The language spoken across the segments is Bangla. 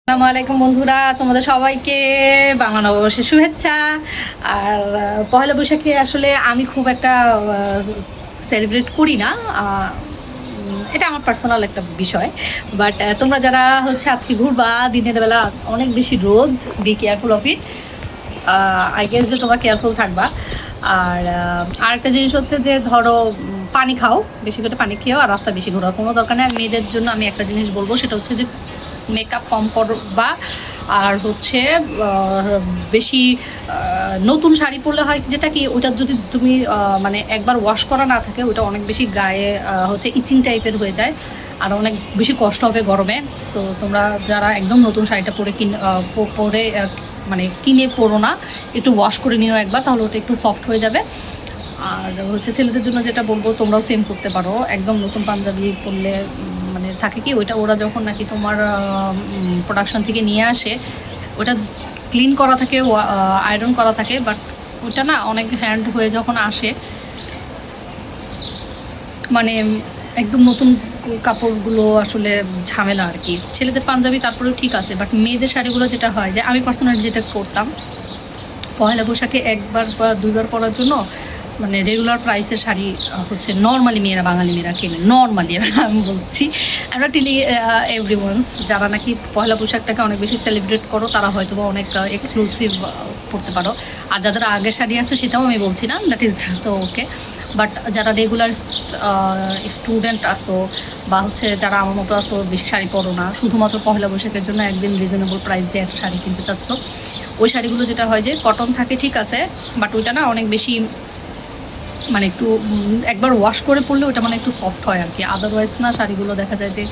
আসসালামু আলাইকুম বন্ধুরা, তোমাদের সবাইকে বাংলা নববর্ষের শুভেচ্ছা। আর পহেলা বৈশাখে আসলে আমি খুব একটা সেলিব্রেট করি না, এটা আমার পার্সোনাল একটা বিষয়। বাট তোমরা যারা হচ্ছে আজকে ঘুরবা, দিনের বেলা অনেক বেশি রোদ, be careful of it. I guess যে তোমরা কেয়ারফুল থাকবা। আর আরেকটা জিনিস হচ্ছে যে ধরো পানি খাও, বেশি করে পানি খেয়েও, আর রাস্তা বেশি ঘোরার কোনো দরকার নেই। মেয়েদের জন্য আমি একটা জিনিস বলবো, সেটা হচ্ছে যে মেকআপ কম করবা। আর হচ্ছে বেশি নতুন শাড়ি পরলে হয় যেটা কি, ওটা যদি তুমি মানে একবার ওয়াশ করা না থাকে, ওটা অনেক বেশি গায়ে হচ্ছে ইচিং টাইপের হয়ে যায়, আর অনেক বেশি কষ্ট হবে গরমে। তো তোমরা যারা একদম নতুন শাড়িটা পরে মানে কিনে পরো না, একটু ওয়াশ করে নিও একবার, তাহলে ওটা একটু সফট হয়ে যাবে। আর হচ্ছে ছেলেদের জন্য যেটা বলবো, তোমরাও সেম করতে পারো। একদম নতুন পাঞ্জাবি পরলে মানে থাকে কি, ওইটা ওরা যখন নাকি তোমার প্রোডাকশন থেকে নিয়ে আসে, ওটা ক্লিন করা থাকে, আয়রন করা থাকে, বাট ওটা না অনেক হ্যান্ড হয়ে যখন আসে, মানে একদম নতুন কাপড়গুলো আসলে ঝামেলা আর কি। ছেলেদের পাঞ্জাবি তারপরেও ঠিক আছে, বাট মেয়েদের শাড়িগুলো যেটা হয়, যে আমি পার্সোনালি যেটা করতাম, পয়লা বৈশাখে একবার বা দুইবার পরার জন্য মানে রেগুলার প্রাইসের শাড়ি হচ্ছে নর্মালি মেয়েরা, বাঙালি মেয়েরা কেনে নর্মালি। আমি বলছি, আমরা টিলি এভরিওয়ানস যারা নাকি পয়লা বৈশাখটাকে অনেক বেশি সেলিব্রেট করো, তারা হয়তো বা অনেক এক্সক্লুসিভ পড়তে পারো। আর যাদের আগের শাড়ি আছে সেটাও আমি বলছি না, দ্যাট ইজ তো ওকে। বাট যারা রেগুলার স্টুডেন্ট আসো, বা হচ্ছে যারা আমার মতো আসো, বেশি শাড়ি পরো না, শুধুমাত্র পয়লা বৈশাখের জন্য একদিন রিজনেবল প্রাইস দিয়ে একটা শাড়ি কিনতে চাচ্ছ, ওই শাড়িগুলো যেটা হয় যে কটন থাকে ঠিক আছে, বাট ওইটা না অনেক বেশি মানে একটু একবার ওয়াশ করে পরলে ওটা মানে একটু সফট হয় আর কি। আদারওয়াইজ না শাড়িগুলো দেখা যায় যে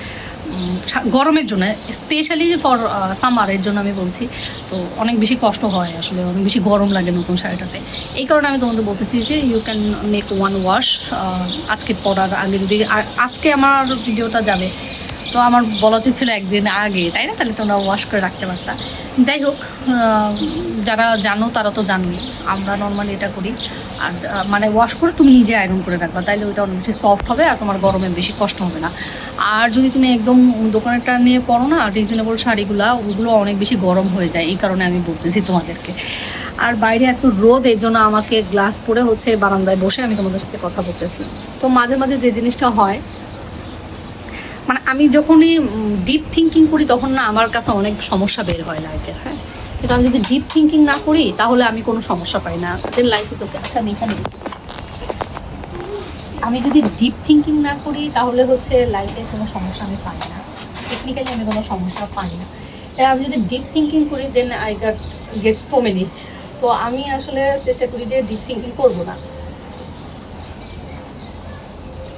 গরমের জন্য, স্পেশালি ফর সামারের জন্য আমি বলছি, তো অনেক বেশি কষ্ট হয় আসলে, অনেক বেশি গরম লাগে নতুন শাড়িটাতে। এই কারণে আমি তোমাদের বলতেছি যে you can make one wash আজকে পরার আগে। যদি আজকে আমার ভিডিওটা যাবে, তো আমার বলা উচিত ছিল একদিন আগে, তাই না? তাহলে তোমরা ওয়াশ করে রাখতে পারতা। যাই হোক, যারা জানো তারা তো জানোই, আমরা নর্মালি এটা করি। আর মানে ওয়াশ করে তুমি নিজে আয়রন করে রাখবা, তাইলে ওইটা অনেক বেশি সফট হবে, আর তোমার গরমে বেশি কষ্ট হবে না। আর যদি তুমি একদম দোকানেরটা নিয়ে পড়ো না, রিজনেবল শাড়িগুলো, ওগুলো অনেক বেশি গরম হয়ে যায়, এই কারণে আমি বলতেছি তোমাদেরকে। আর বাইরে এত রোদ, এই জন্য আমাকে গ্লাস পরে হচ্ছে বারান্দায় বসে আমি তোমাদের সাথে কথা বলতেছি। তো মাঝে মাঝে যে জিনিসটা হয়, মানে আমি যখনই ডিপ থিঙ্কিং করি, তখন না আমার কাছে অনেক সমস্যা বের হয় লাইফের। হ্যাঁ, কিন্তু আমি যদি ডিপ থিঙ্কিং না করি, তাহলে আমি কোনো সমস্যা পাই না, দেন লাইফ ইজ ওকে। আচ্ছা, আমি এখানে আমি যদি ডিপ থিঙ্কিং না করি, তাহলে হচ্ছে লাইফে কোনো সমস্যা আমি পাই না, টেকনিক্যালি আমি কোনো সমস্যা পাই না। তাই আমি যদি ডিপ থিঙ্কিং করি, then I get so many. তো আমি আসলে চেষ্টা করি যে ডিপ থিঙ্কিং করবো না।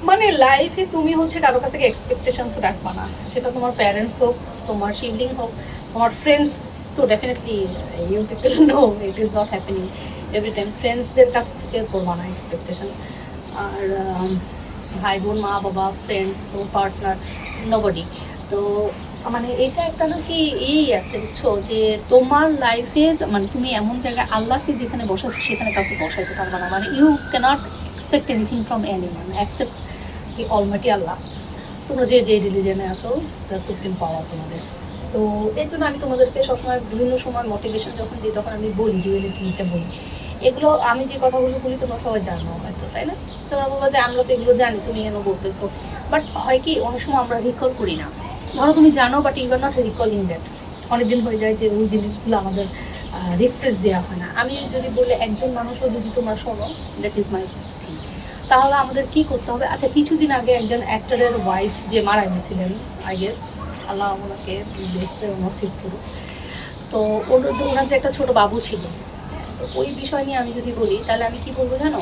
মানে লাইফে তুমি হচ্ছে কারো কাছ থেকে এক্সপেকটেশনস রাখবা না, সেটা তোমার প্যারেন্টস হোক, তোমার সিবলিং হোক, তোমার ফ্রেন্ডস। তো definitely you people know it is not happening every time. ফ্রেন্ডসদের কাছ থেকে করবা না এক্সপেকটেশন। আর ভাই বোন, মা বাবা, ফ্রেন্ডস, তো পার্টনার, নোবডি। তো মানে এটা একটা নাকি এই আছে, বুঝছো, যে তোমার লাইফের মানে তুমি এমন জায়গায় আল্লাহকে যেখানে বসাচ্ছো, সেখানে কাউকে বসাইতে পারবা না। মানে you cannot expect anything from anyone except the almighty Allah. তোমরা যে যে রিলিজনে আসো, দ্য সুপ্রিম পাওয়ার তোমাদের। তো এই জন্য আমি তোমাদেরকে সবসময় বিভিন্ন সময় মোটিভেশন যখন দিই, তখন আমি বলি, ডুয়ালিটি নিতে বলি। এগুলো আমি যে কথাগুলো বলি তোমরা সবাই জানো হয়তো, তাই না? তোমরা বলবো যে আমরা তো এগুলো জানি, তুমি কেন বলতেছো? বাট হয় কি, অনেক সময় আমরা রিকল করি না। ধরো তুমি জানো, but you are not recalling that. অনেকদিন হয়ে যায় যে ওই জিনিসগুলো আমাদের রিফ্রেশ দেওয়া হয় না। আমি যদি বলি, একজন মানুষও যদি তোমরা শোনো, দ্যাট ইজ মাই থিং, তাহলে আমাদের কি করতে হবে? আচ্ছা, কিছুদিন আগে একজন অ্যাক্টরের ওয়াইফ যে মারা গেছিলেন, আই গেস আল্লাহ ওনাকে বেসতে নসিব করুক। তো ওনার যে একটা ছোট বাবু ছিল, তো ওই বিষয় নিয়ে আমি যদি বলি, তাহলে আমি কি বলবো জানো?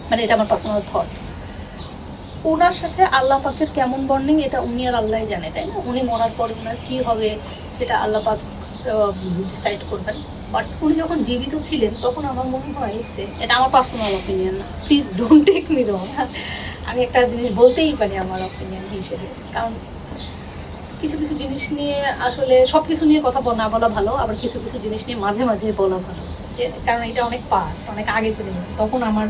মানে এটা আমার পার্সোনাল থট। ওনার সাথে আল্লাহ পাকের কেমন বন্ডিং, এটা উনি আর আল্লাহ জানে, তাই না? উনি মরার পর ওনার কী হবে, সেটা আল্লাহ পাক ডিসাইড করবেন। বাট উনি যখন জীবিত ছিলেন, তখন আমার মনে হয়, এটা আমার পার্সোনাল অপিনিয়ন না, please don't take me wrong. আমি একটা জিনিস বলতেই পারি আমার অপিনিয়ন হিসেবে, কারণ কিছু কিছু জিনিস নিয়ে আসলে সব কিছু নিয়ে কথা না বলা ভালো, আবার কিছু কিছু জিনিস নিয়ে মাঝে মাঝে বলা ভালো। কারণ এটা অনেক অনেক আগে চলে গেছে, তখন আমার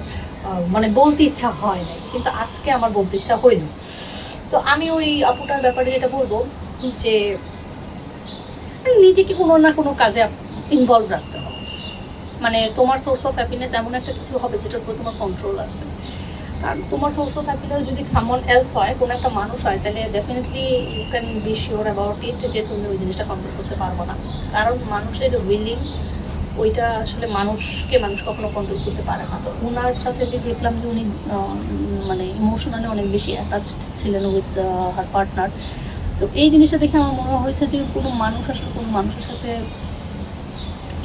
মানে বলতে ইচ্ছা হয় নাই, কিন্তু আজকে আমার বলতে ইচ্ছা হয়নি। তো আমি ওই আপুটার ব্যাপারে যেটা বলবো, যে নিজেকে কোনো না কোনো কাজে ইনভলভ রাখতে হবে। মানে তোমার সোর্স অফ হ্যাপিনেস এমন একটা কিছু হবে যেটার উপর তোমার কন্ট্রোল আছে। কারণ তোমার সোর্স অফ হ্যাপিনেস যদি সামওয়ান এলস হয়, কোনো একটা মানুষ হয়, তাহলে definitely you can be sure about it যে তুমি ওই জিনিসটা কন্ট্রোল করতে পারবো না। কারণ মানুষের উইলিং ওইটা আসলে মানুষ কখনো কন্ট্রোল করতে পারে না। তো ওনার সাথে যে দেখলাম যে উনি মানে ইমোশনালি অনেক বেশি অ্যাটাচড ছিলেন উইথ হার পার্টনার। তো এই জিনিসটা দেখে আমার মনে হয়েছে যে কোনো মানুষ আসলে কোনো মানুষের সাথে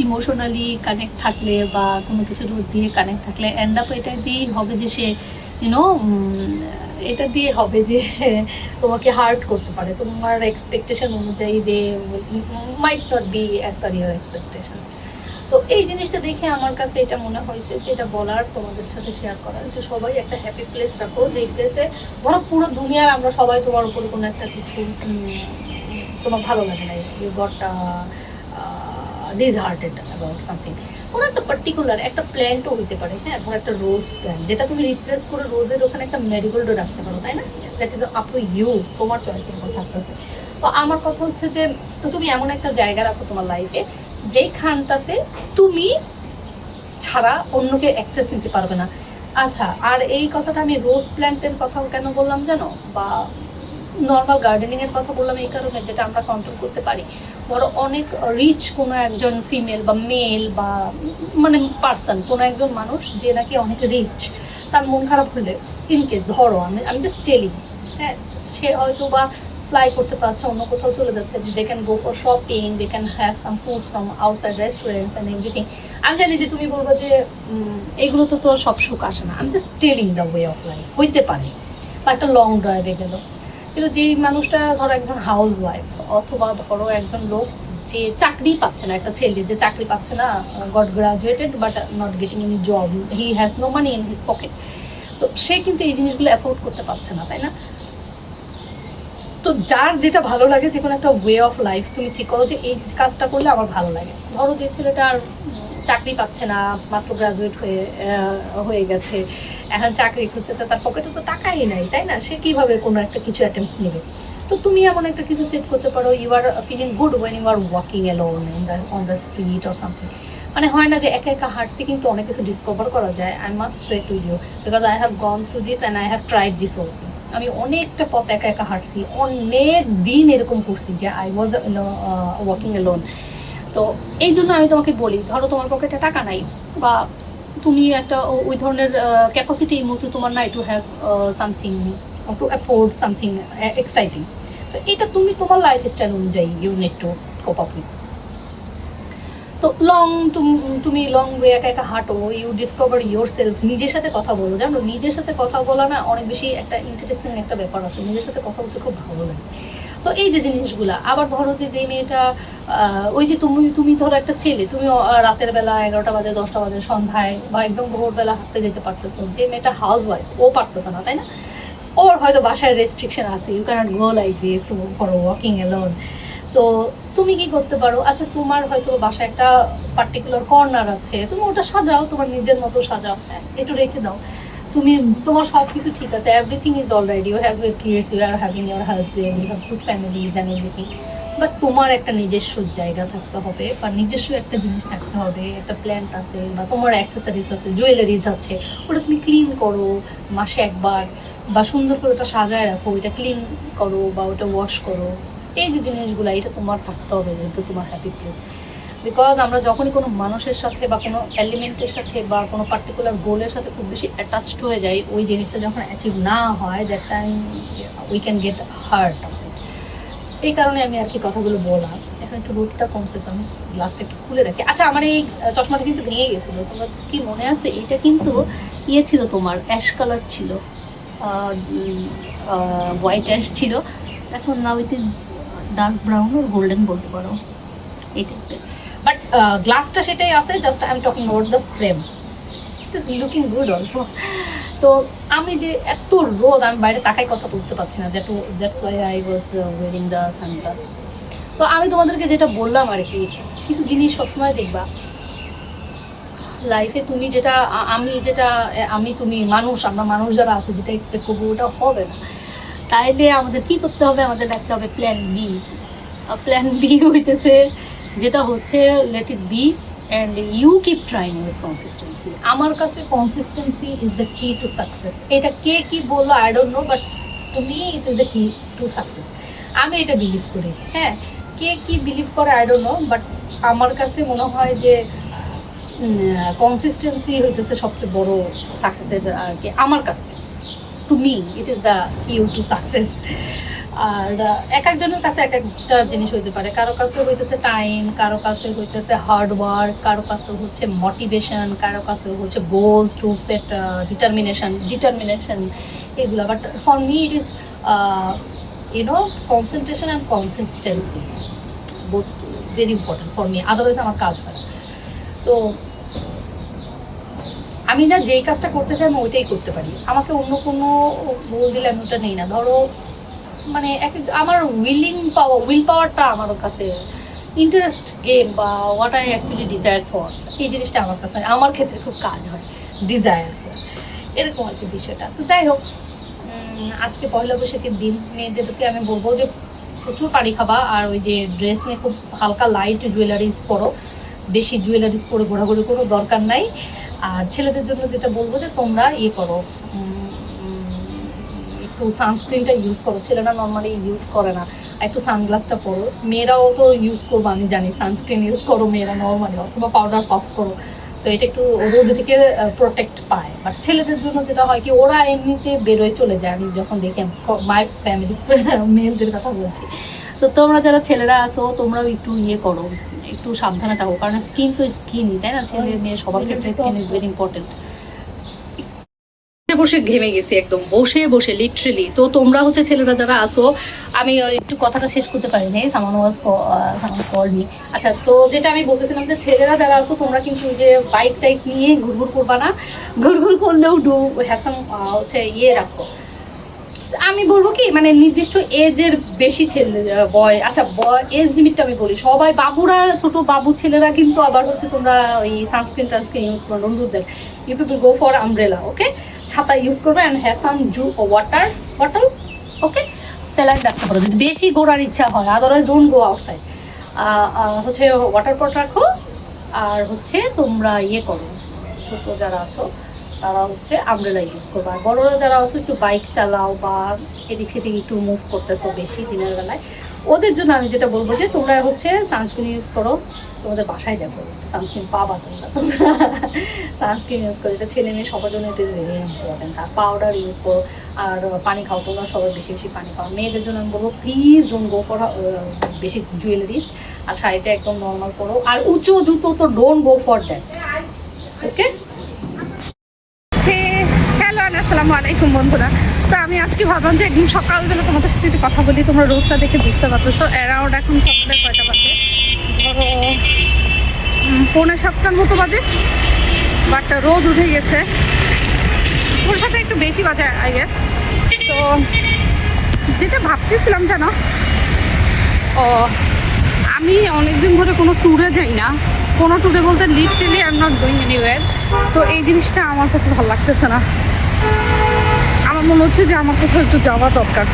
ইমোশনালি কানেক্ট থাকলে বা কোনো কিছুর দিয়ে কানেক্ট থাকলে এন্ড আপ এটা দিয়েই হবে যে সে ইউনো এটা দিয়ে হবে যে তোমাকে হার্ট করতে পারে। তোমার এক্সপেকটেশন অনুযায়ী they might not be as per your expectation. তো এই জিনিসটা দেখে আমার কাছে এটা মনে হয়েছে যে এটা বলার, তোমাদের সাথে শেয়ার করার, যে সবাই একটা হ্যাপি প্লেস রাখো, যেই প্লেসে ধরো পুরো দুনিয়ার আমরা সবাই তোমার উপরে কোনো একটা কিছু তোমার ভালো লাগে না, you got disheartened about something, কোনো একটা পার্টিকুলার একটা প্ল্যান্টও হইতে পারে, হ্যাঁ ধরো একটা রোজ প্ল্যান্ট যেটা তুমি রিপ্লেস করে রোজের ওখানে একটা মেরিগোল্ডও রাখতে পারো, তাই না? That is up to you, তোমার চয়েসের উপর থাকতেছে। তো আমার কথা হচ্ছে যে তুমি এমন একটা জায়গা রাখো তোমার লাইফে যেইখানটাতে তুমি ছাড়া অন্যকে অ্যাক্সেস নিতে পারবে না। আচ্ছা, আর এই কথাটা আমি রোজ প্ল্যান্টের কথা কেন বললাম জানো, বা নর্মাল গার্ডেনিংয়ের কথা বললাম এই কারণে, যেটা আমরা কন্ট্রোল করতে পারি। ধরো অনেক রিচ কোনো একজন ফিমেল বা মেল বা মানে পার্সন, কোনো একজন মানুষ যে নাকি অনেক রিচ, তার মন খারাপ হলে ইনকেস ধরো আমি জাস্ট টেলিং, হ্যাঁ সে হয়তো বা ফ্লাই করতে পারছে, অন্য কোথাও চলে যাচ্ছে, they can go for shopping, they can have some foods from outside restaurants and everything. আমি জানি যে তুমি বলবো যে এগুলো তো তোর সব সুখ আসে না, আমি just telling the way of life, হইতে পারে। বা একটা লং ড্রাইভে গেলো, কিন্তু যেই মানুষটা ধরো একজন হাউস ওয়াইফ, অথবা ধরো একজন লোক যে চাকরি পাচ্ছে না, একটা ছেলে যে চাকরি পাচ্ছে না, got graduated but not getting any job, he has no money in his pocket, তো সে কিন্তু এই জিনিসগুলো অ্যাফোর্ড করতে পারছে না, তাই না? তো যার যেটা ভালো লাগে, যে কোনো একটা ওয়ে অফ লাইফ তুমি ঠিক করো যে এই কাজটা করলে আমার ভালো লাগে। ধরো যে ছেলেটা আর চাকরি পাচ্ছে না, মাত্র গ্রাজুয়েট হয়ে গেছে, এখন চাকরি খুঁজতেছে, তার পকেটে তো টাকাই নাই, তাই না? সে কিভাবে কোনো একটা কিছু অ্যাটেম্প্ট নেবে? তো তুমি এমন একটা কিছু সেট করতে পারো, you are feeling good when you are walking alone on the street or something. মানে হয় না যে একা একা হাঁটতে কিন্তু অনেক কিছু ডিসকভার করা যায়। I must say to you, because I have gone through this and I have tried this also. আমি অনেকটা পথ একা একা হাঁটছি, অনেক দিন এরকম করছি যে আই ওয়াজ ওয়াকিং অ্যালোন। তো এই জন্য আমি তোমাকে বলি, ধরো তোমার পকেটে টাকা নাই, বা তুমি একটা ওই ধরনের ক্যাপাসিটি এই মুহূর্তে তোমার নাই to have something, to afford something exciting. তো এটা তুমি তোমার লাইফ স্টাইল অনুযায়ী you need to cope up with. তো তুমি লং ওয়ে একা একা হাঁটো, ইউ ডিসকভার ইয়োর সেলফ, নিজের সাথে কথা বলো। জানো, নিজের সাথে কথা বলা না অনেক বেশি একটা ইন্টারেস্টিং একটা ব্যাপার আছে, নিজের সাথে কথা বলতে খুব ভালো লাগে। তো এই যে জিনিসগুলা, আবার ধরো যে মেয়েটা ওই যে তুমি ধরো একটা ছেলে, তুমি রাতের বেলা 11টা বাজে 10টা বাজে সন্ধ্যায় বা একদম ভোরবেলা হাঁটতে যেতে পারতেছো, যে মেয়েটা হাউস ওয়াইফ ও পারতেছে না, তাই না? ওর হয়তো বাসায় রেস্ট্রিকশন আছে, you can't go like this for walking alone. তো তুমি কি করতে পারো, আচ্ছা তোমার হয়তো বাসায় একটা পার্টিকুলার কর্নার আছে, তুমি ওটা সাজাও, তোমার নিজের মতো সাজাও, হ্যাঁ একটু রেখে দাও। তুমি তোমার সব কিছু ঠিক আছে, everything is alright, you have kids, you are having your husband, you have good families and everything, but তোমার একটা নিজস্ব জায়গা থাকতে হবে, বা নিজস্ব একটা জিনিস থাকতে হবে, একটা প্ল্যান্ট আছে, বা তোমার অ্যাক্সেসরিজ আছে, জুয়েলারিজ আছে, ওটা তুমি ক্লিন করো মাসে একবার, বা সুন্দর করে ওটা সাজায় রাখো, ওইটা ক্লিন করো বা ওটা ওয়াশ করো। এই যে জিনিসগুলো, এটা তোমার থাকতে হবে, যেহেতু তোমার হ্যাপি প্লেস। বিকজ আমরা যখনই কোনো মানুষের সাথে বা কোনো এলিমেন্টের সাথে বা কোনো পার্টিকুলার গোলের সাথে খুব বেশি অ্যাটাচড হয়ে যাই, ওই জিনিসটা যখন অ্যাচিভ না হয়, that time we can get heart of it. এই কারণে আমি আর কি কথাগুলো বললাম। এখন একটু রোদটা কমছে, তো আমি গ্লাসটা একটু খুলে রাখি। আচ্ছা, আমার এই চশমাটা কিন্তু ভেঙে গেছিলো, তোমার কি মনে আছে? এটা কিন্তু ইয়ে ছিল, তোমার অ্যাশ কালার ছিল, হোয়াইট অ্যাশ ছিল, এখন now it is dark brown আর গোল্ডেন বলতে পারো, এই টাইপের। বাট গ্লাসটা সেটাই আছে, just I am talking about the frame, it is looking good also. তো আমি যে এত রোদ, আমি বাইরে তাকাই কথা বলতে পারছি না, that's why I was wearing the sunglass. তো আমি তোমাদেরকে যেটা বললাম আর কি, কিছু জিনিস সবসময় দেখবা লাইফে, তুমি যেটা তুমি মানুষ, আমরা মানুষ যারা আছে যেটা এক্সপেক্ট করবো ওটা হবে না। তাইলে আমাদের কি করতে হবে? আমাদের রাখতে হবে প্ল্যান বি। প্ল্যান বি হইতেছে যেটা হচ্ছে let it be and you keep trying with consistency. আমার কাছে consistency is the key to success. এটা কে কি বললো I don't know, but to me it is the key to success. আমি এটা বিলিভ করি। হ্যাঁ, কে কি বিলিভ করে আই ডোন্ট নো, বাট আমার কাছে মনে হয় যে কনসিস্টেন্সি হইতেছে সবচেয়ে বড় সাকসেসের আর কি আমার কাছে। To me it is the key to success. আর এক একজনের কাছে এক একটা জিনিস হইতে পারে, কারো কাছে হইতেছে টাইম, কারো কাছে হইতেছে হার্ড ওয়ার্ক, কারো কাছে হচ্ছে মোটিভেশন, কারো কাছে হচ্ছে গোলস টু সেট, ডিটারমিনেশন এগুলো। But for me it is concentration and consistency both very important for me, otherwise আমার কাজ হয়। তো আমি না যেই কাজটা করতে চাই আমি ওইটাই করতে পারি। আমাকে অন্য কোনো গোল দিলে আমি ওটা নেই না। ধরো মানে আমার উইল পাওয়ারটা আমার কাছে ইন্টারেস্ট গেম বা what I actually desire for, এই জিনিসটা আমার কাছে আমার ক্ষেত্রে খুব কাজ হয়, ডিজায়ার ফর এরকম আর কি বিষয়টা। তো যাই হোক, আজকে পয়লা বৈশাখের দিন মেয়েদেরকে আমি বলবো যে প্রচুর পানি খাবা, আর ওই যে ড্রেস নিয়ে খুব হালকা লাইট জুয়েলারিজ পরো, বেশি জুয়েলারিজ পরে ঘোরাঘুরি কোনো দরকার নাই। আর ছেলেদের জন্য যেটা বলবো যে তোমরা করো, একটু সানস্ক্রিনটা ইউজ করো। ছেলেরা নর্মালি ইউজ করে না, একটু সানগ্লাসটা পরো। মেয়েরাও তো ইউজ করবো আমি জানি, সানস্ক্রিন ইউজ করো মেয়েরা নর্মালি, অথবা পাউডার পাফ করো, তো এটা একটু রোদ থেকে প্রোটেক্ট পায়। বাট ছেলেদের জন্য যেটা হয় কি, ওরা এমনিতে বেরোয় চলে যায়। আমি যখন দেখি মাই ফ্যামিলি মেয়েদের কথা বলছি, তো তোমরা যারা ছেলেরা আসো তোমরাও একটু করো, একটু সাবধানে থাকো, কারণ স্কিন তো স্কিনই, তাই না? ছেলে মেয়ে সবার ক্ষেত্রে স্কিন ইজ ভেরি ইম্পর্টেন্ট। বসে ঘেমে গেছি একদম, বসে বসে লিটারেলি। তো তোমরা হচ্ছে ছেলেরা যারা আসো, আমি একটু কথাটা শেষ করতে পারি নাই, সামান কল নি। আচ্ছা, তো যেটা আমি বলতেছিলাম যে ছেলেরা যারা আসো তোমরা কিন্তু ওই যে বাইক টাইক নিয়ে ঘুরঘুর করবা না। ঘুরঘুর করলেও হ্যাসাম হচ্ছে রাখো। আমি বলবো কি, মানে নির্দিষ্ট এজের বেশি ছেলে আচ্ছা এজ লিমিটটা আমি বলি, সবাই বাবুরা, ছোট বাবু ছেলেরা কিন্তু আবার হচ্ছে তোমরা ওই সানস্ক্রিন ইউজ করো। বন্ধুদের you people go for umbrella, okay? ছাতা ইউজ করবে and have some water bottle, okay? Salad রাখতে পারো যদি বেশি ঘোরার ইচ্ছা হয়, আদারওয়াইজ ডোন্ট গো আউটসাইড। হচ্ছে ওয়াটার পট রাখো। আর হচ্ছে তোমরা করো, ছোট যারা আছো তারা হচ্ছে আমব্রেলা ইউজ করবো। আর বড়রা যারা আছো একটু বাইক চালাও বা এদিক সেদিক একটু মুভ করতেছো বেশি দিনের বেলায়, ওদের জন্য আমি যেটা বলবো যে তোমরা হচ্ছে সানস্ক্রিন ইউজ করো। তোমাদের বাসায় দেখো সানস্ক্রিন পাবা, তোমরা সানস্ক্রিন ইউজ করো, এটা ছেলে মেয়ে সবার জন্য এটা ভেরি ইম্পর্টেন্ট। আর পাউডার ইউজ করো, আর পানি খাও, তোমরা সবাই বেশি বেশি পানি খাও। মেয়েদের জন্য আমি বলবো প্লিজ ডোন্ট গো ফর বেশি জুয়েলারিজ, আর শাড়িটা একদম নর্মাল করো। আর উঁচু জুতো তো don't go for that, okay? Hello, আসসালামু আলাইকুম বন্ধুরা। তো আমি আজকে ভাবলাম যে একদিন সকালবেলা তোমাদের সাথে একটু কথা বলি। তোমরা রোদটা দেখে বুঝতে পারতেছো অ্যারাউন্ড এখন সকালে কয়টা বাজে, ধরো 6:45 মতো বাজে, বাট রোদ উঠে গেছে। ওর সাথে একটু বেশি বাজে আই গেস। তো যেটা ভাবতেছিলাম জানো, আমি অনেকদিন ধরে কোনো ট্যুরে যাই না, কোনো ট্যুরে বলতে literally I am not going anywhere. তো এই জিনিসটা আমার কাছে ভালো লাগতেছে না। আমার মনে হচ্ছে যে আমার কোথাও একটু যাওয়া দরকার।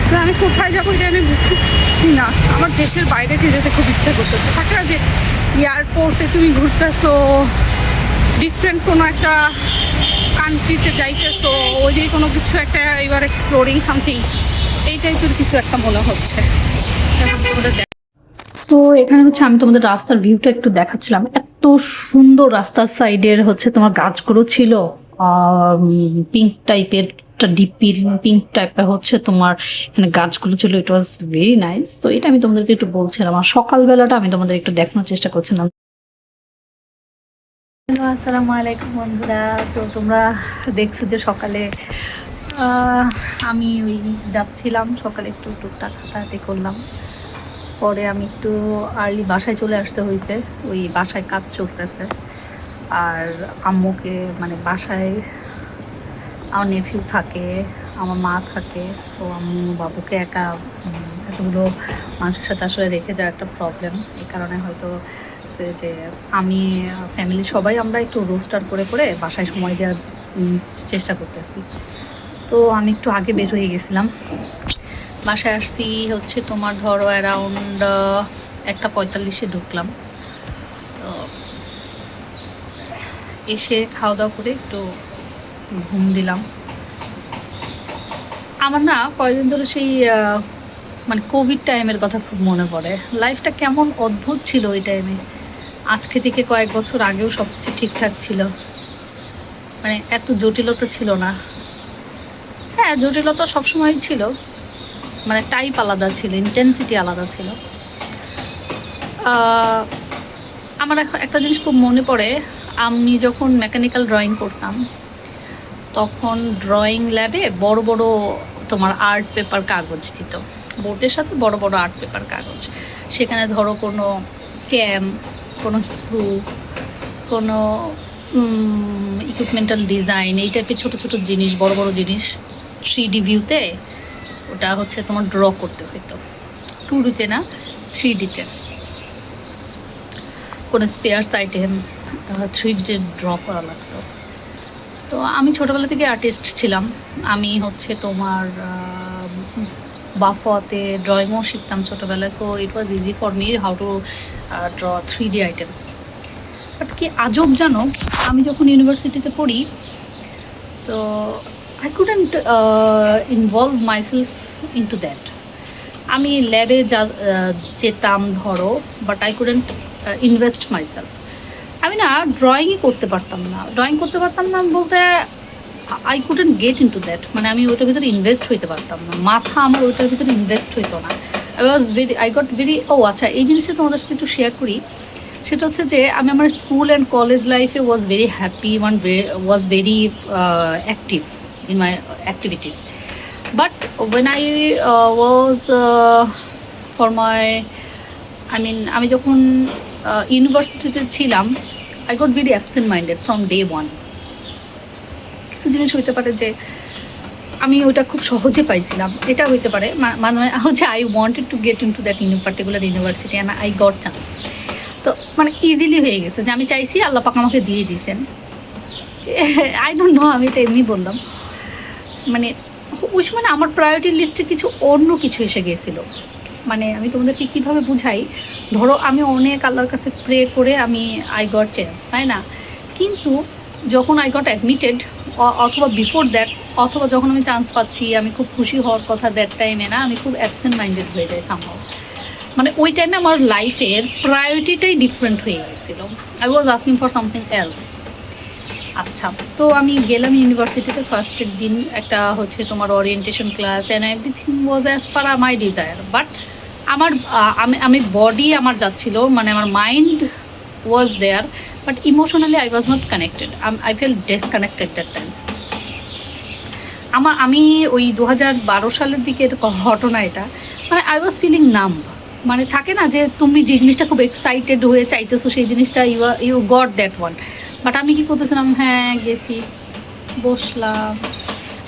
তো আমি কোথায় যাবো এটা আমি বুঝতেছি না। আমার দেশের বাইরে যেতে খুব ইচ্ছে বসেছে, থাকে না যে এয়ারপোর্টে তুমি ঘুরতেছো, ডিফারেন্ট কোনো একটা কান্ট্রিতে যাইতেছো, ওই দিয়ে কোনো কিছু একটা এবার এক্সপ্লোরিং সামথিং, এই টাইপের কিছু একটা মনে হচ্ছে। তো এখানে হচ্ছে আমি তোমাদের রাস্তার ভিউটা একটু দেখাচ্ছিলাম। এত সুন্দর রাস্তার সাইডের হচ্ছে তোমার গাছগুলো ছিল, পিঙ্ক টাইপের, ডিপ পিঙ্ক টাইপের হচ্ছে তোমার এখানে গাছগুলো ছিল। ইট ওয়াজ ভেরি নাইস। তো এটা আমি তোমাদেরকে একটু বলছিলাম, আর সকালবেলাটা আমি তোমাদের একটু দেখানোর চেষ্টা করছিলাম। হ্যালো, আসসালামু আলাইকুম বন্ধুরা। তো তোমরা দেখছো যে সকালে আমি ওই যাচ্ছিলাম, সকালে একটু টুকটাক হাঁটাহাঁটি করলাম। পরে আমি একটু আর্লি বাসায় চলে আসতে হয়েছে, ওই বাসায় কাজ চলতেছে। আর আম্মুকে মানে বাসায় আমার নেফিউ থাকে, আমার মা থাকে। সো আম্মু বাবুকে একা এতগুলো মানুষের সাথে আসলে রেখে যাওয়া একটা প্রবলেম। এই কারণে হয়তো যে আমি ফ্যামিলি সবাই আমরা একটু রোস্টার করে করে বাসায় সময় দেওয়ার চেষ্টা করতেছি। তো আমি একটু আগে বের হয়ে গেছিলাম, বাসায় আসছি হচ্ছে তোমার ধরো অ্যারাউন্ড 1:45 ঢুকলাম। তো এসে খাওয়া দাওয়া করে একটু ঘুম দিলাম। আমার না কয়েকদিন ধরে সেই মানে কোভিড টাইমের কথা খুব মনে পড়ে। লাইফটা কেমন অদ্ভুত ছিল ওই টাইমে। আজকে থেকে কয়েক বছর আগেও সব কিছু ঠিকঠাক ছিল, মানে এত জটিলতা ছিল না। হ্যাঁ, জটিলতা সবসময় ছিল, মানে টাইপ আলাদা ছিল, ইন্টেন্সিটি আলাদা ছিল। আমার এখন একটা জিনিস খুব মনে পড়ে, আমি যখন মেকানিক্যাল ড্রয়িং করতাম তখন ড্রয়িং ল্যাবে বড় বড় তোমার আর্ট পেপার কাগজ দিত, বোর্ডের সাথে বড় বড় আর্ট পেপার কাগজ। সেখানে ধরো কোনো ক্যাম, কোনো স্ক্রু, কোনো ইকুইপমেন্টাল ডিজাইন, এই টাইপের ছোটো ছোটো জিনিস, বড় বড় জিনিস 3D ভিউতে ওটা হচ্ছে তোমার ড্র করতে হতো। 2Dতে না, 3Dতে কোনো স্পেয়ার্স আইটেম 3Dতে ড্র করা লাগতো। তো আমি ছোটোবেলা থেকে আর্টিস্ট ছিলাম। আমি হচ্ছে তোমার বাফতে ড্রয়িংও শিখতাম ছোটোবেলায়। So it was easy for me how to draw 3D items. But কি আজব জানো, আমি যখন ইউনিভার্সিটিতে পড়ি তো I couldn't involve myself into that. আমি ল্যাবে যেতাম ধরো, but I couldn't invest myself. আমি না ড্রয়িংই করতে পারতাম না। ড্রয়িং করতে পারতাম না বলতে I couldn't gate into that, মানে আমি ওইটার ভিতরে ইনভেস্ট হইতে পারতাম না। মাথা আমার ওইটার ভিতরে ইনভেস্ট হইতো না। আই গট ভেরি আচ্ছা, এই জিনিসটা তোমাদের সাথে একটু শেয়ার করি। সেটা হচ্ছে যে আমি আমার স্কুল অ্যান্ড কলেজ লাইফে was very happy, was very active in my activities. But when I was for my আমি যখন ইউনিভার্সিটিতে ছিলাম, I got very absent minded from day one. কিছু জিনিস হইতে পারে যে আমি ওইটা খুব সহজে পাইছিলাম, এটা হইতে পারে মানে হচ্ছে I wanted to get into that particular university and I got chance. তো মানে ইজিলি হয়ে গেছে যে আমি চাইছি, আল্লাহ পাক আমাকে দিয়ে দিয়েছেন। আই ডোন্ট নো, আমি এটা এমনি বললাম। মানে ওই সময় আমার প্রায়োরিটি লিস্টে কিছু অন্য কিছু এসে গিয়েছিলো। মানে আমি তোমাদেরকে কীভাবে বুঝাই, ধরো আমি অনেক আল্লাহর কাছে প্রে করে আমি আই গট চান্স, তাই না? কিন্তু যখন আই গট অ্যাডমিটেড অথবা বিফোর দ্যাট, অথবা যখন আমি চান্স পাচ্ছি, আমি খুব খুশি হওয়ার কথা, দ্যাট টাইমে না আমি খুব অ্যাবসেন্ট মাইন্ডেড হয়ে যাই সামহাও। মানে ওই টাইমে আমার লাইফের প্রায়োরিটিটাই ডিফারেন্ট হয়ে গেছিলো। I was asking for something else. আচ্ছা, তো আমি গেলাম ইউনিভার্সিটিতে। ফার্স্টের দিন একটা হচ্ছে তোমার orientation class and everything was as per my desire. But আমার আমি বডি আমার যাচ্ছিল, মানে আমার mind was there, but emotionally I was not connected. I feel disconnected that time. আমি ওই 2012 সালের দিকে ঘটনা এটা। মানে আই ওয়াজ ফিলিং নাম্ব। মানে থাকে না যে তুমি যে জিনিসটা খুব এক্সাইটেড হয়ে চাইতেছো, সেই জিনিসটা you got that one. But আমি কী করতেছিলাম, হ্যাঁ গেছি, বসলাম,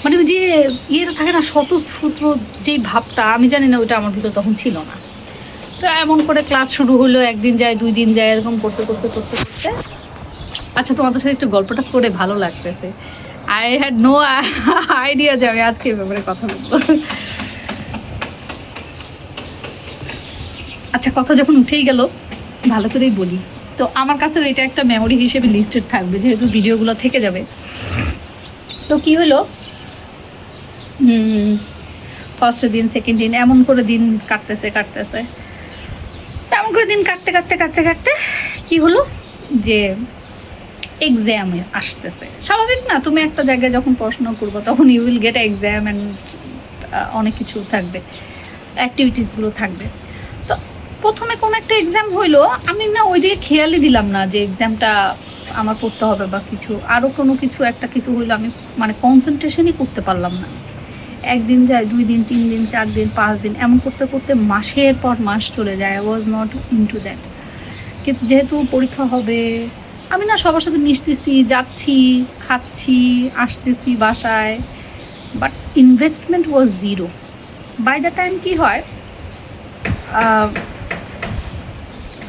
মানে যে ইয়েটা থাকে না, স্বতঃস্ফূর্ত যেই ভাবটা, আমি জানি না ওইটা আমার ভিতর তখন ছিল না। তো এমন করে ক্লাস শুরু হলো, একদিন যায়, 2 দিন যায়, এরকম করতে করতে করতে করতে। আচ্ছা, তোমাদের সাথে একটু গল্পটা করে ভালো লাগতেছে। আই হ্যাড নো আইডিয়া যে আমি আজকে এই ব্যাপারে কথা বলবো। আচ্ছা, কথা যখন উঠেই গেল, ভালো করেই বলি। তো আমার কাছেও এটা একটা মেমোরি হিসেবে লিস্টেড থাকবে, যেহেতু ভিডিওগুলো থেকে যাবে। তো কি হলো, ফার্স্ট দিন, সেকেন্ড দিন, এমন করে দিন কাটতেছে এমন করে দিন কাটতে কি হলো যে এক্সাম আসতেছে। স্বাভাবিক না, তুমি একটা জায়গায় যখন পড়াশোনা করবো তখন you will get exam and অনেক কিছু থাকবে, অ্যাক্টিভিটিসগুলো থাকবে। তো প্রথমে কোনো একটা এক্সাম হইলো, আমি না ওই দিকে খেয়ালই দিলাম না যে এক্সামটা আমার পড়তে হবে বা কিছু, আরও কোনো কিছু একটা কিছু হইলো, আমি মানে কনসেন্ট্রেশনই করতে পারলাম না। একদিন যায়, 2 দিন, 3 দিন, 4 দিন, 5 দিন, এমন করতে করতে মাসের পর মাস চলে যায়। I was not into that. কিন্তু যেহেতু পরীক্ষা হবে, আমি না সবার সাথে মিশতেছি, যাচ্ছি, খাচ্ছি, আসতেছি বাসায়, but investment was zero. By the time কী হয়,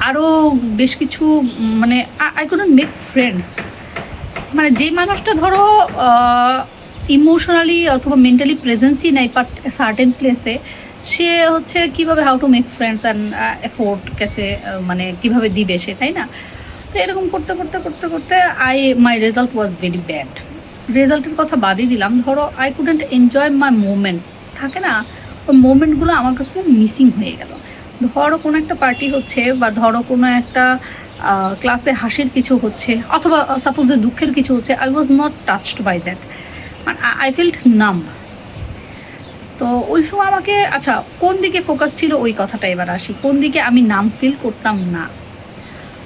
আরও বেশ কিছু মানে আই কুডন্ট মেক ফ্রেন্ডস। মানে যে মানুষটা ধরো ইমোশনালি অথবা মেন্টালি প্রেজেন্সই নাই বাট সার্টেন প্লেসে, সে হচ্ছে কিভাবে how to make friends and effort কেসে মানে কিভাবে দিবে সে, তাই না? তো এরকম করতে করতে করতে করতে মাই রেজাল্ট ওয়াজ ভেরি ব্যাড। রেজাল্টের কথা বাদই দিলাম, ধরো I couldn't enjoy my moments, থাকে না ওই মোমেন্টগুলো আমার কাছে মিসিং হয়ে গেল। ধরো কোনো একটা পার্টি হচ্ছে বা ধরো কোনো একটা ক্লাসে হাসির কিছু হচ্ছে অথবা সাপোজ যে দুঃখের কিছু হচ্ছে, I was not touched by that, I felt numb. তো ওই সময় আমাকে, আচ্ছা কোন দিকে ফোকাস ছিল ওই কথাটা এবার আসি, কোন দিকে আমি নাম ফিল করতাম না।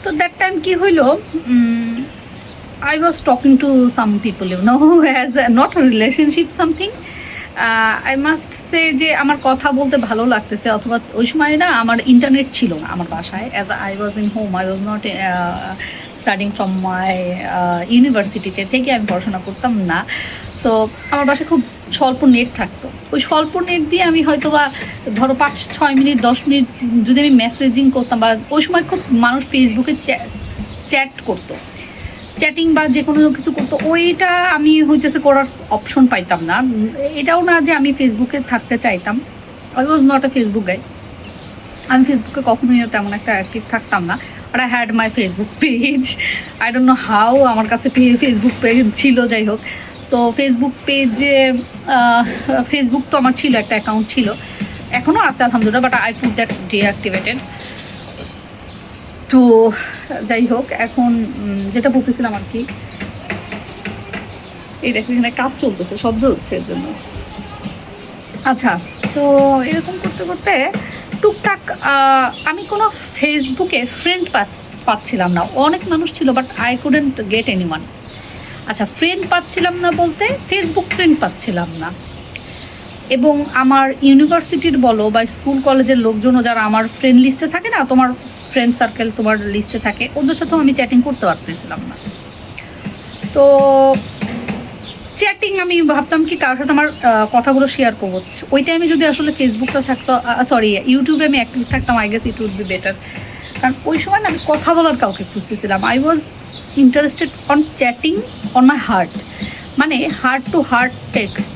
তো দ্যাট টাইম কি হইলো, I was talking to some people, you know, as not a relationship something. I must say যে আমার কথা বলতে ভালো লাগতেছে, অথবা ওই সময় না আমার ইন্টারনেট ছিল না আমার বাসায়, as I was in home, I was not studying from my ইউনিভার্সিটিতে থেকে আমি পড়াশোনা করতাম না। সো আমার বাসায় খুব স্বল্প নেট থাকতো, ওই স্বল্প নেট দিয়ে আমি হয়তো বা ধরো 5-6 মিনিট 10 মিনিট যদি আমি মেসেজিং করতাম, বা ওই সময় খুব মানুষ ফেসবুকে চ্যাট করতো, চ্যাটিং বা যে কোনো কিছু করতো, ওইটা আমি হইতেছে করার অপশন পাইতাম না। এটাও না যে আমি ফেসবুকে থাকতে চাইতাম, I was not a Facebook guy, আমি ফেসবুকে কখনোই তেমন একটা অ্যাক্টিভ থাকতাম না। আর I had my Facebook page, I don't know how আমার কাছে ফেসবুক পেজ ছিল, যাই হোক। তো ফেসবুক পেজে ফেসবুক তো আমার ছিল, একটা অ্যাকাউন্ট ছিল, এখনও আছে আলহামদুলিল্লাহ, but I put that deactivated. তো যাই হোক, এখন যেটা বলতেছিলাম আর কি, এই দেখো এখানে কাজ চলতেছে, শব্দ হচ্ছে এর জন্য। আচ্ছা, তো এরকম করতে করতে টুকটাক আমি কোনো ফেসবুকে ফ্রেন্ড পাচ্ছিলাম না, অনেক মানুষ ছিল but I couldn't get anyone. আচ্ছা, ফ্রেন্ড পাচ্ছিলাম না বলতে ফেসবুক ফ্রেন্ড পাচ্ছিলাম না, এবং আমার ইউনিভার্সিটির বলো বা স্কুল কলেজের লোকজনও যারা আমার ফ্রেন্ড লিস্টে থাকে না, তোমার ফ্রেন্ড সার্কেল তোমার লিস্টে থাকে, ওদের সাথেও আমি চ্যাটিং করতে পারতেছিলাম না। তো চ্যাটিং আমি ভাবতাম কি কারোর সাথে আমার কথাগুলো শেয়ার করবো, ওই টাইমে যদি আসলে ফেসবুকটা থাকতো, সরি ইউটিউবে আমি অ্যাক্টিভ থাকতাম, I guess it would be better. কারণ ওই সময় না আমি কথা বলার কাউকে খুঁজতেছিলাম, I was interested on chatting on my heart, মানে হার্ট টু হার্ট টেক্সট,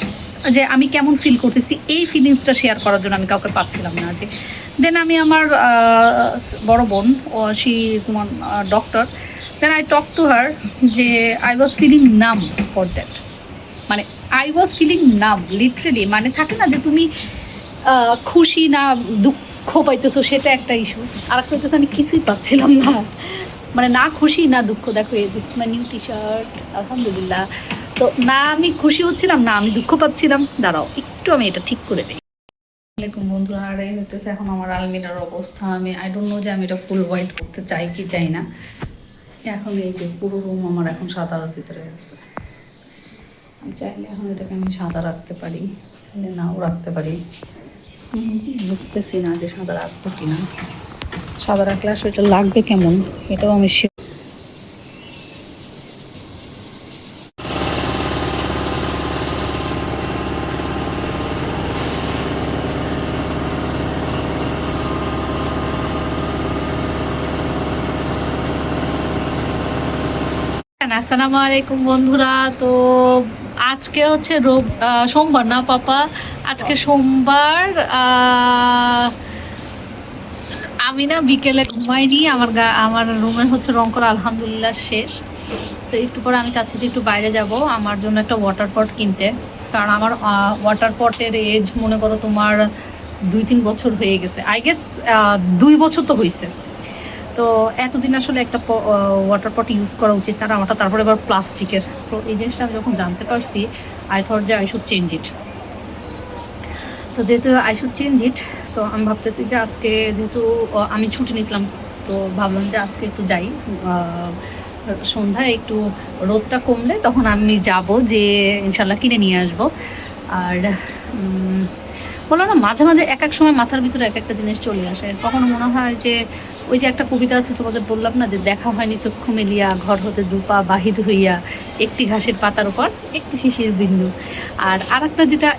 যে আমি কেমন ফিল করতেছি এই ফিলিংসটা শেয়ার করার জন্য আমি কাউকে পাচ্ছিলাম না। যে দেন আমি আমার বড় বোন, she is one doctor, then I talk to her যে I was feeling numb for that, মানে I was feeling numb literally, মানে থাকে না যে তুমি খুশি না দুঃখ পাইতেছো, সেটা একটা ইস্যু, আর একটা হইতেছে আমি কিছুই পাচ্ছিলাম না, মানে না খুশি না দুঃখ। দেখো this my new T shirt, আলহামদুলিল্লাহ। তো না আমি খুশি হচ্ছিলাম না আমি দুঃখ পাচ্ছিলাম। দাঁড়াও একটু আমি এটা ঠিক করে দিই। আসসালামাইকুম বন্ধুরা, আর এই হইতেছে এখন আমার আলমিরার অবস্থা। আমি আই ডোন্ট নো যে আমি এটা ফুল হোয়াইট করতে চাই কি চাই না। এখন এই যে পুরো রুম আমার এখন সাদার ভিতরে আছে, আমি চাইলে এখন এটাকে আমি সাদা রাখতে পারি, চাইলে নাও রাখতে পারি, বুঝতেছি না যে সাদা রাখবো কিনা, সাদা রাখলে আসলে এটা লাগবে কেমন এটাও আমি আসসালামু আলাইকুম বন্ধুরা। তো আজকে হচ্ছে সোমবার না পাপা, আজকে সোমবার। আমি না বিকেলে ঘুমাইনি, আমার রুমের হচ্ছে রং করা আলহামদুলিল্লাহ শেষ। তো একটু পরে আমি চাচ্ছি যে একটু বাইরে যাব আমার জন্য একটা ওয়াটার পট কিনতে, কারণ আমার ওয়াটার পটের এজ মনে করো তোমার 2-3 বছর হয়ে গেছে, আই গেস 2 বছর তো হয়েছে। তো এতদিন আসলে একটা ওয়াটার পট ইউজ করা উচিত, কারণ আমারটা তারপরে এবার প্লাস্টিকের। তো এই জিনিসটা আমি যখন জানতে পারছি, আই থট যে আই শুড চেঞ্জ ইট। তো যেহেতু আই শুড চেঞ্জ ইট, তো আমি ভাবতেছি যে আজকে যেহেতু আমি ছুটি নিয়েছিলাম, তো ভাবলাম যে আজকে একটু যাই, সন্ধ্যায় একটু রোদটা কমলে তখন আমি যাব, যে ইনশাল্লাহ কিনে নিয়ে আসবো। আর বলো না, মাঝে মাঝে এক এক সময় মাথার ভিতরে এক একটা জিনিস চলে আসে। কখনো মনে হয় যে ওই যে একটা কবিতা আছে তোমাদের বললাম না, যে দেখা হয়নি চক্ষু মেলিয়া, ঘর হতে দুপা বাহির হইয়া, একটি ঘাসের পাতার উপর একটি শিশির বিন্দু। আর আরেকটা যেটা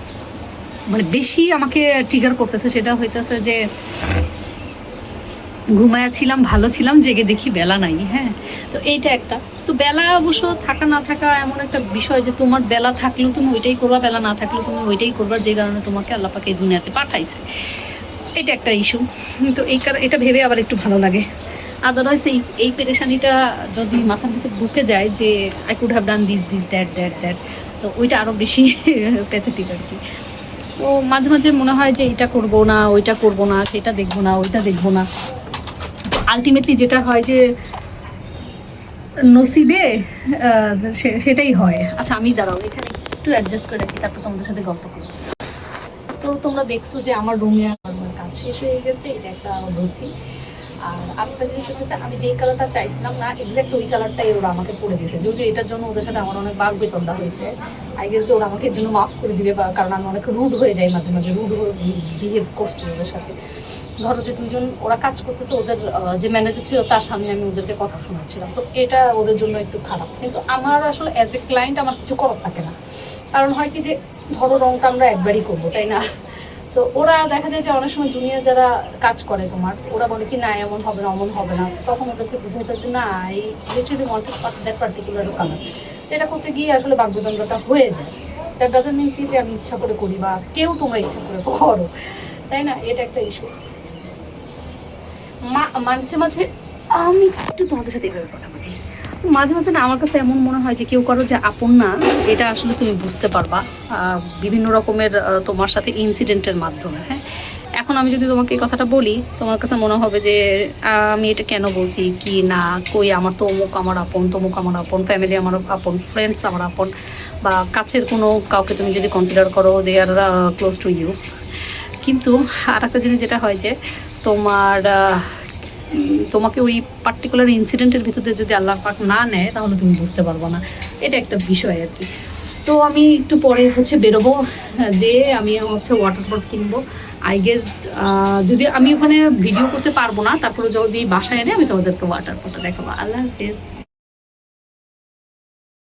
মানে বেশি আমাকে ট্রিগার করতেছে, সেটা হইতেছে যে ঘুমায়া ছিলাম, ভালো ছিলাম, জেগে দেখি বেলা নাই। হ্যাঁ, তো এইটা একটা। তো বেলা অবশ্য থাকা না থাকা এমন একটা বিষয় যে তোমার বেলা থাকলেও তুমি ওইটাই করবা, বেলা না থাকলেও তুমি ওইটাই করবা, যে কারণে তোমাকে আল্লাহ পাক এই দুনিয়াতে পাঠাইছে। এটা একটা ইস্যু। তো এটা ভেবে আবার একটু ভালো লাগে। আদারওয়াইজ এই পেরেশানিটা যদি মাথার ভিতরে ঢুকে যায় যে I could have done this this that that that, তো ওইটা আরও বেশি প্যাথেটিক আর কি। তো মাঝে মাঝে মনে হয় যে এটা করবো না, ওইটা করবো না, সেটা দেখবো না, ওইটা দেখবো না। আলটিমেটলি যেটা হয় যে নসিবে সেটাই হয়। আচ্ছা আমি দাঁড়াও এখানে একটু অ্যাডজাস্ট করে রাখি, তারপর তোমাদের সাথে গল্প করি। তো তোমরা দেখছো যে আমার রুমে আমার কাজ শেষ হয়ে গেছে, এটা একটা অদ্ভুতি। আর আরেকটা জিনিস হচ্ছে, আমি যেই কালারটা চাইছিলাম না এক্স্যাক্ট ওই কালারটাই ওরা আমাকে পরে দিয়েছে। যদিও এটার জন্য ওদের সাথে আমার অনেক বাঘ বেতনটা হয়েছে। আই গেস যে ওরা আমাকে এর জন্য মাফ করে দিবে, কারণ আমি অনেক রুড হয়ে যাই মাঝে মাঝে, রুড বিহেভ করছি ওদের সাথে। ধরো যে দুজন ওরা কাজ করতেছে, ওদের যে ম্যানেজার ছিল তার সামনে আমি ওদেরকে কথা শোনাচ্ছিলাম, তো এটা ওদের জন্য একটু খারাপ। কিন্তু আমার আসলে অ্যাজ এ ক্লায়েন্ট আমার কিছু করার থাকে না, কারণ হয় কি যে ধরো রংটা আমরা একবারই করবো, তাই না? তো ওরা দেখা যায় যে অনেক সময় জুনিয়র যারা কাজ করে তোমার, ওরা বলে কি না এমন হবে না অমন হবে না, তখন ওদেরকে বুঝাতে হচ্ছে না এই literally wanted that particular colour. এটা করতে গিয়ে আসলে বাগবিতণ্ডাটা হয়ে যায়। দ্যাট ডাজন্ট মিন কি যে আমি ইচ্ছা করে করি বা কেউ তোমরা ইচ্ছা করে করো, তাই না? এটা একটা ইস্যু। মাঝে মাঝে আমি একটু তোমাদের সাথে এইভাবে কথা বলি, মাঝে মাঝে না আমার কাছে এমন মনে হয় যে কেউ কারো যে আপন না, এটা আসলে তুমি বুঝতে পারবা বিভিন্ন রকমের তোমার সাথে ইনসিডেন্টের মাধ্যমে। হ্যাঁ, এখন আমি যদি তোমাকে এই কথাটা বলি, তোমার কাছে মনে হবে যে আমি এটা কেন বলছি কি না, কই আমার তো অমুক আমার আপন, তমুক আমার আপন, ফ্যামিলি আমার আপন, ফ্রেন্ডস আমার আপন, বা কাছের কোনো কাউকে তুমি যদি কনসিডার করো দে আর ক্লোজ টু ইউ। কিন্তু আর একটা জিনিস যেটা হয় যে তোমার তোমাকে ওই পার্টিকুলার ইনসিডেন্টের ভিতরে যদি আল্লাহ পাক না নেয় তাহলে তুমি বুঝতে পারবো না। এটা একটা বিষয় আর কি। তো আমি একটু পরে হচ্ছে বেরোবো, যে আমি হচ্ছে ওয়াটার বোর্ড কিনবো। আই গেস যদি আমি ওখানে ভিডিও করতে পারবো না, তারপরে যদি বাসায় এনে আমি তোমাদেরকে ওয়াটার বোর্ডটা দেখাবো। আল্লাহ হাফেজ।